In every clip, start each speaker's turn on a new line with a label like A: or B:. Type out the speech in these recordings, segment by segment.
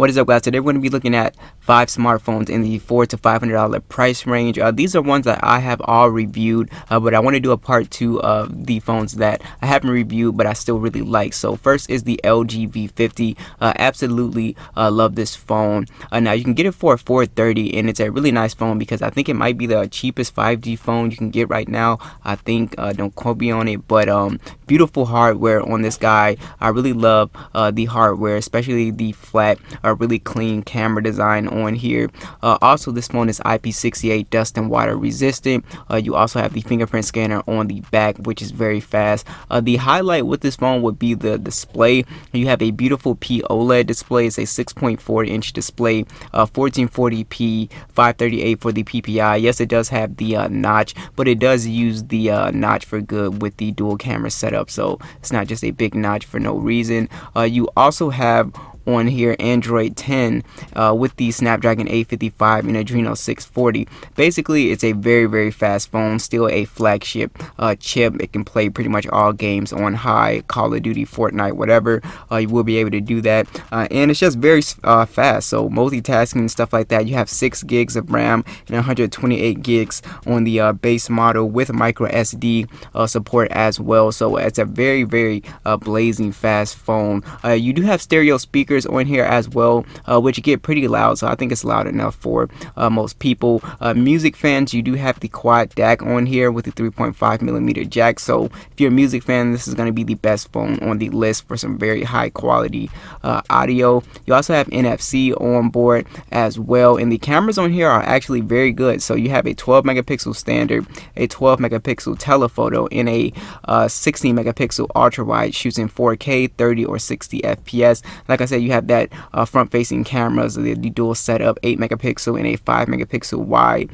A: What is up, guys? Today we're going to be looking at 5 smartphones in the $400 to $500 price range. These are ones that I have all reviewed, but I want to do a part 2 of the phones that I haven't reviewed but I still really like. So first is the LG V50. Absolutely love this phone. Now you can get it for $430, and it's a really nice phone because I think it might be the cheapest 5G phone you can get right now. I think, don't quote me on it, but beautiful hardware on this guy. I really love the hardware, especially the flat, really clean camera design on here. Also, this phone is IP68 dust and water resistant. You also have the fingerprint scanner on the back, which is very fast. The highlight with this phone would be the display. You have a beautiful P OLED display. It's a 6.4-inch display, 1440p, 538 for the PPI. Yes, it does have the notch, but it does use the notch for good with the dual camera setup, so it's not just a big notch for no reason. You also have on here Android 10 with the Snapdragon 855 and Adreno 640. Basically, it's a very fast phone, still a flagship chip. It can play pretty much all games on high, Call of Duty, Fortnite, whatever. You will be able to do that, and it's just very fast. So multitasking and stuff like that. You have 6 gigs of RAM and 128 gigs on the base model with micro SD support as well. So it's a very blazing fast phone. You do have stereo speakers on here as well, which get pretty loud, so I think it's loud enough for most people. Music fans, you do have the quad DAC on here with the 3.5mm jack, so if you're a music fan, this is going to be the best phone on the list for some very high quality audio. You also have NFC on board as well, and the cameras on here are actually very good. So you have a 12 megapixel standard, a 12 megapixel telephoto, and a 16 megapixel ultra wide, shoots in 4K 30 or 60 FPS. Like I said, you have that front facing cameras, the dual setup, 8 megapixel and a 5 megapixel wide.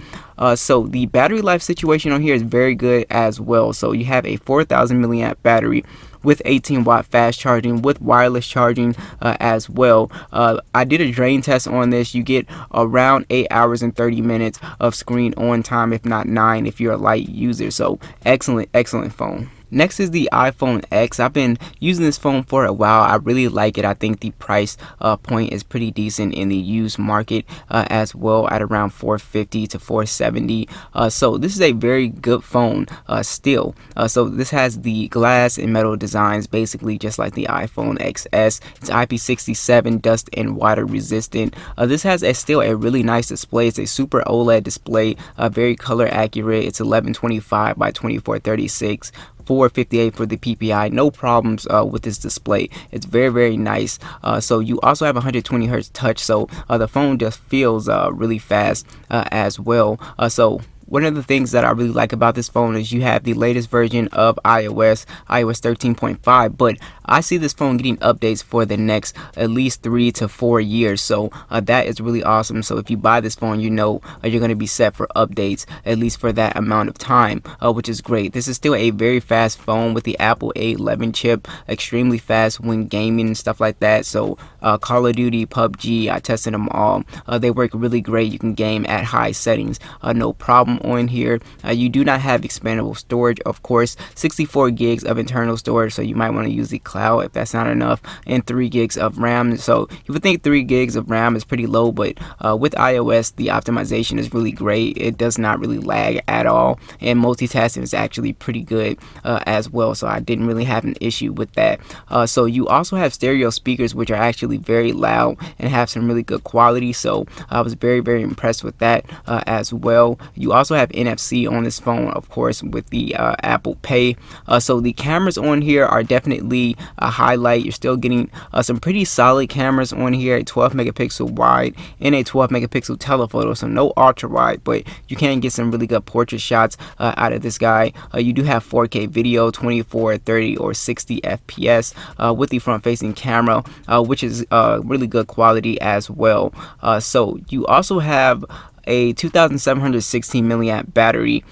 A: So the battery life situation on here is very good as well. So you have a 4000 milliamp battery with 18-watt fast charging with wireless charging as well. I did a drain test on this. You get around 8 hours and 30 minutes of screen on time, if not 9 if you're a light user. So excellent phone. Next is the iPhone X. I've been using this phone for a while. I really like it. I think the price point is pretty decent in the used market as well, at around $450 to $470. So this is a very good phone still. So this has the glass and metal designs, basically just like the iPhone XS. It's IP67 dust and water resistant. This has still a really nice display. It's a super OLED display, very color accurate. It's 1125 by 2436. 458 for the PPI. No problems with this display. It's very nice. So you also have 120 Hz touch, so the phone just feels really fast as well. So one of the things that I really like about this phone is you have the latest version of iOS 13.5, but I see this phone getting updates for the next at least 3 to 4 years. So that is really awesome. So if you buy this phone, you know you're going to be set for updates at least for that amount of time, which is great. This is still a very fast phone with the Apple A11 chip, extremely fast when gaming and stuff like that. So Call of Duty, PUBG, I tested them all. They work really great. You can game at high settings, no problem on here. You do not have expandable storage, of course. 64 gigs of internal storage, so you might want to use the cloud if that's not enough, and 3 gigs of RAM. So you would think 3 gigs of RAM is pretty low, but with iOS the optimization is really great. It does not really lag at all, and multitasking is actually pretty good as well, so I didn't really have an issue with that. So you also have stereo speakers, which are actually very loud and have some really good quality, so I was very impressed with that as well. You also have NFC on this phone, of course, with the Apple Pay. So the cameras on here are definitely a highlight. You're still getting some pretty solid cameras on here, a 12 megapixel wide and a 12 megapixel telephoto, so no ultra wide, but you can get some really good portrait shots out of this guy. You do have 4K video, 24, 30 or 60 FPS with the front facing camera, which is really good quality as well. So you also have a 2716 milliamp battery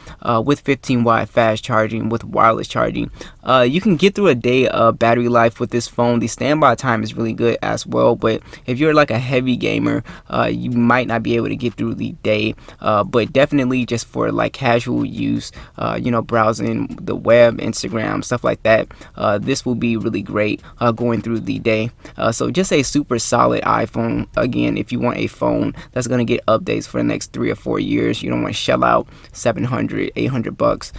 A: with 15-watt fast charging with wireless charging. You can get through a day of battery life with this phone. The standby time is really good as well, but if you're like a heavy gamer, you might not be able to get through the day, but definitely just for like casual use, browsing the web, Instagram, stuff like that, this will be really great going through the day. So just a super solid iPhone. Again, if you want a phone that's going to get updates for the next 3 or 4 years, you don't want to shell out 700, 800 bucks,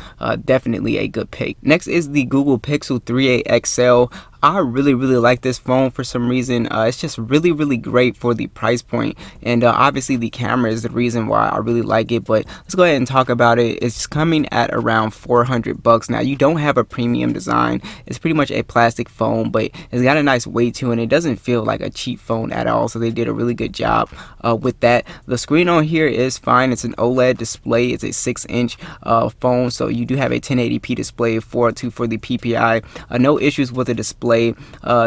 A: definitely a good pick. Next is the Google Pixel 3a XL. I really like this phone for some reason. It's just really great for the price point, and obviously the camera is the reason why I really like it. But let's go ahead and talk about it. It's coming at around 400 bucks. Now, you don't have a premium design. It's pretty much a plastic phone, but it's got a nice weight to it, and it doesn't feel like a cheap phone at all. So they did a really good job with that. The screen on here is fine. It's an OLED display. It's a 6-inch phone, so you do have a 1080p display, 402 for the PPI. No issues with the display.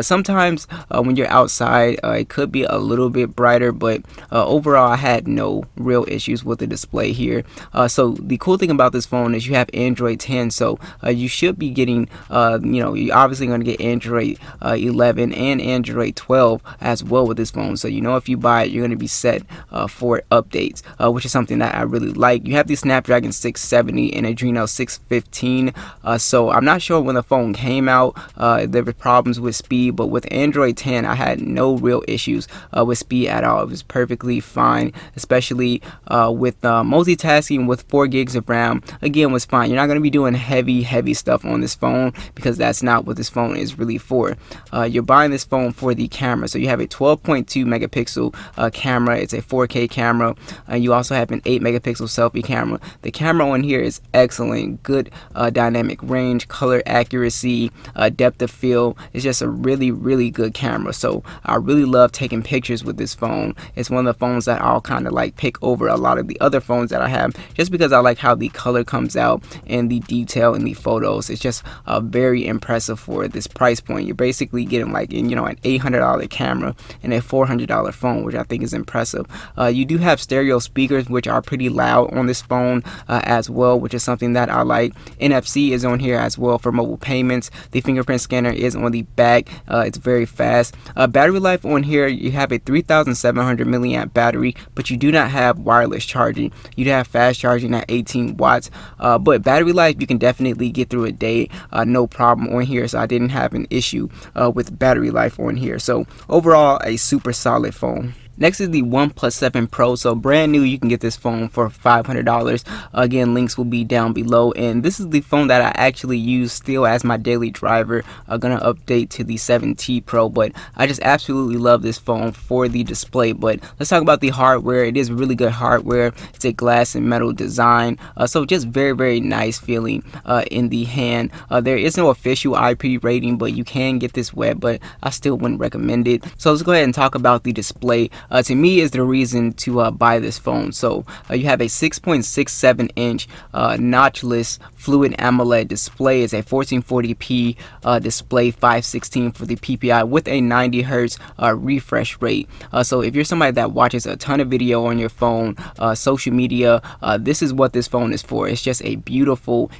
A: Sometimes when you're outside, it could be a little bit brighter, but overall I had no real issues with the display here. So the cool thing about this phone is you have Android 10, so you should be getting you're obviously going to get Android 11 and Android 12 as well with this phone. So if you buy it, you're going to be set for updates, which is something that I really like. You have the Snapdragon 670 and Adreno 615. So I'm not sure when the phone came out there were problems with speed, but with Android 10 I had no real issues with speed at all. It was perfectly fine, especially with multitasking with 4 gigs of RAM. Again, was fine. You're not going to be doing heavy stuff on this phone because that's not what this phone is really for. You're buying this phone for the camera, so you have a 12.2 megapixel camera. It's a 4K camera, and you also have an 8 megapixel selfie camera. The camera on here is excellent, good dynamic range, color accuracy, depth of field. It's just a really good camera. So I really love taking pictures with this phone. It's one of the phones that I'll kind of like pick over a lot of the other phones that I have, just because I like how the color comes out and the detail in the photos. It's just very impressive for this price point. You're basically getting like an $800 camera and a $400 phone, which I think is impressive. You do have stereo speakers, which are pretty loud on this phone as well, which is something that I like. NFC is on here as well for mobile payments. The fingerprint scanner is on the back. It's very fast. Battery life on here, you have a 3700 milliamp battery, but you do not have wireless charging. You do have fast charging at 18 watts, but battery life you can definitely get through a day, no problem on here. So I didn't have an issue with battery life on here. So overall, a super solid phone. Next is the OnePlus 7 Pro. So brand new, you can get this phone for $500. Again, links will be down below. And this is the phone that I actually use still as my daily driver. I'm gonna update to the 7T Pro, but I just absolutely love this phone for the display. But let's talk about the hardware. It is really good hardware. It's a glass and metal design, so just very nice feeling in the hand. There is no official IP rating, but you can get this web, but I still wouldn't recommend it. So let's go ahead and talk about the display. To me, is the reason to buy this phone. So you have a 6.67 inch notchless fluid AMOLED display. It's a 1440p display, 516 for the PPI with a 90 hertz refresh rate. So if you're somebody that watches a ton of video on your phone, social media, this is what this phone is for. It's just a beautiful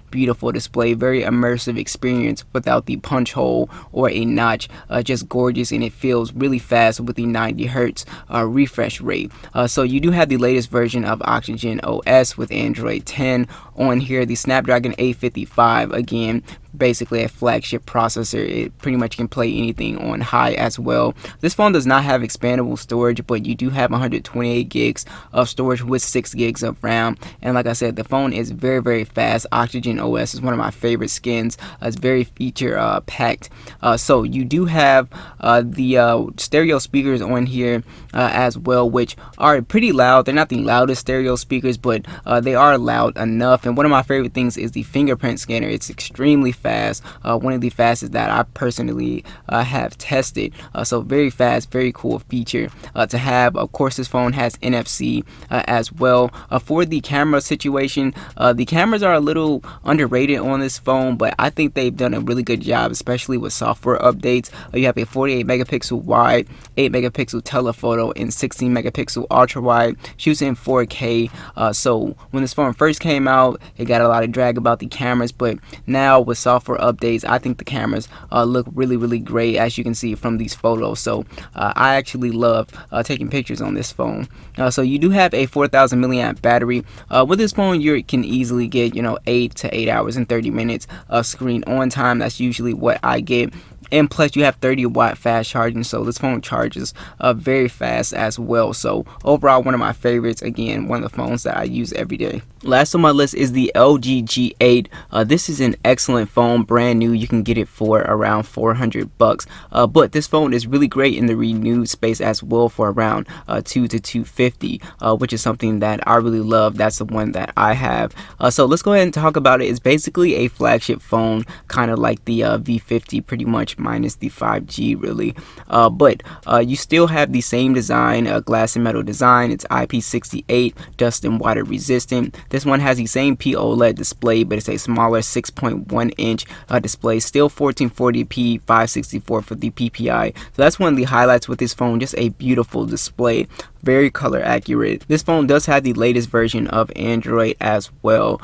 A: display, very immersive experience without the punch hole or a notch. Just gorgeous, and it feels really fast with the 90 hertz refresh rate. So you do have the latest version of Oxygen OS with Android 10 on here. The Snapdragon 855, again, basically a flagship processor. It pretty much can play anything on high as well. This phone does not have expandable storage, but you do have 128 gigs of storage with 6 gigs of RAM. And like I said, the phone is very fast. Oxygen OS is one of my favorite skins. It's very feature packed. So you do have the stereo speakers on here as well, which are pretty loud. They're not the loudest stereo speakers, but they are loud enough. And one of my favorite things is the fingerprint scanner. It's extremely fast, one of the fastest that I personally have tested. So very fast, very cool feature to have. Of course, this phone has NFC as well. For the camera situation, the cameras are a little underrated on this phone, but I think they've done a really good job, especially with software updates. You have a 48 megapixel wide, 8 megapixel telephoto, and 16 megapixel ultra wide. Shoots in 4K. So when this phone first came out, it got a lot of drag about the cameras, but now with software updates, I think the cameras look really great, as you can see from these photos. So I actually love taking pictures on this phone. So you do have a 4,000 milliamp battery. With this phone, you can easily get 8 to 8 hours and 30 minutes of screen on time. That's usually what I get. And plus you have 30-watt fast charging, so this phone charges very fast as well. So overall, one of my favorites. Again, one of the phones that I use every day. Last on my list is the LG G8. This is an excellent phone, brand new. You can get it for around $400. But this phone is really great in the renewed space as well for around $200 to $250, which is something that I really love. That's the one that I have. So let's go ahead and talk about it. It's basically a flagship phone, kind of like the V50, pretty much, minus the 5G really. But you still have the same design, glass and metal design. It's IP68, dust and water resistant. This one has the same POLED display, but it's a smaller 6.1 inch display. Still 1440p, 564 for the PPI. So that's one of the highlights with this phone. Just a beautiful display, very color accurate. This phone does have the latest version of Android as well,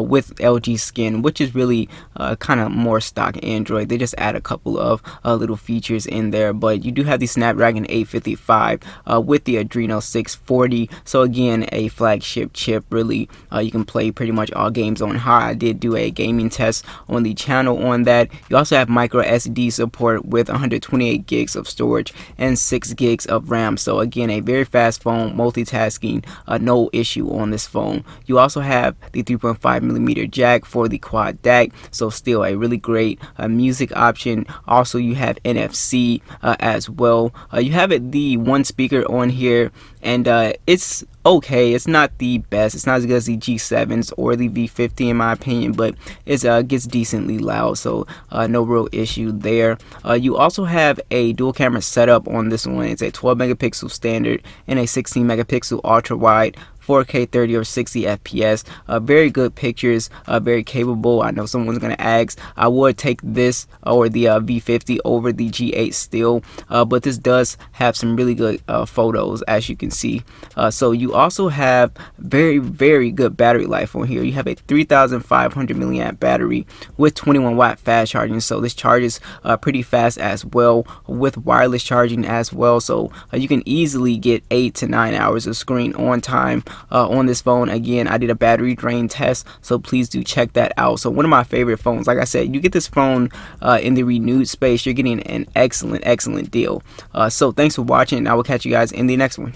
A: with LG Skin, which is really kind of more stock Android. They just add a couple of little features in there, but you do have the Snapdragon 855 with the Adreno 640. So again, a flagship chip really. You can play pretty much all games on high. I did do a gaming test on the channel on that. You also have micro SD support with 128 gigs of storage and 6 gigs of RAM. So again, a very fast phone, multitasking, no issue on this phone. You also have the 3.5mm jack for the quad DAC, so still a really great music option. Also, you have NFC as well. You have the one speaker on here, and it's okay. It's not the best. It's not as good as the G7s or the V50 in my opinion, but it gets decently loud, so no real issue there. You also have a dual camera setup on this one. It's a 12 megapixel standard and a 16 megapixel ultra wide, 4K 30 or 60 FPS. Very good pictures, very capable. I know someone's gonna ask, I would take this or the V50 over the G8 still, but this does have some really good photos, as you can see. So you also have very good battery life on here. You have a 3,500 milliamp battery with 21-watt fast charging, so this charges pretty fast as well, with wireless charging as well. So you can easily get 8 to 9 hours of screen on time on this phone. Again, I did a battery drain test, so please do check that out. So one of my favorite phones. Like I said, you get this phone in the renewed space, you're getting an excellent deal. So thanks for watching, and I will catch you guys in the next one.